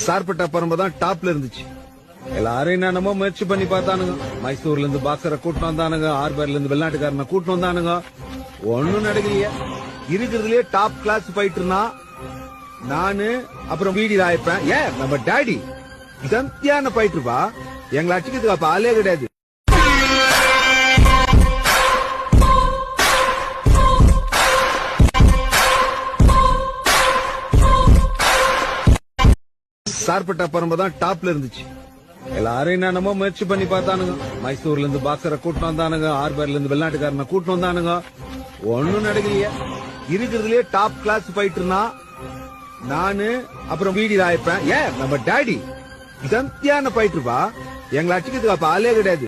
சார்பட்டா பரம்பதான் டாப்ல இருந்துச்சு. எல்லாரும் என்னென்னமோ முயற்சி பண்ணி பார்த்தானுங்க. மைசூர்ல இருந்து பாக்ஸரை கூட்டு வந்தானுங்க, ஆர்பர்ல இருந்து வெளிநாட்டுக்காரனை கூட்டு வந்தானுங்க. ஒன்னும் நடக்கலையே. இருக்கிறதுலயே டாப் கிளாஸ் ஃபைட்டர்னா நானு, அப்புறம் வீடி ராயப்பேன். ஏன் நம்ம டாடி சந்தியான ஃபைட்டர்பா. எங்களை அடிக்கிறதுக்கு அப்ப ஆளே கிடையாது. சார்பட்டா பரம்பதான் டாப்ல இருந்துச்சு. எல்லாரும் என்னென்னமோ முயற்சி பண்ணி பார்த்தானுங்க. மைசூர்ல இருந்து பாக்ஸரை கூட்டு வந்தானுங்க, ஆர்பர்ல இருந்து வெளிநாட்டுக்காரனை கூட்டு வந்தானுங்க. ஒன்னும் நடக்கலையே. இருக்கிறதுலயே டாப் கிளாஸ் ஃபைட்டர்னா நானு, அப்புறம் வீடி ராயப்பேன். ஏன் நம்ம டாடி சந்தியான ஃபைட்டர்பா. எங்களை அடிக்கிறதுக்கு அப்ப ஆளே கிடையாது.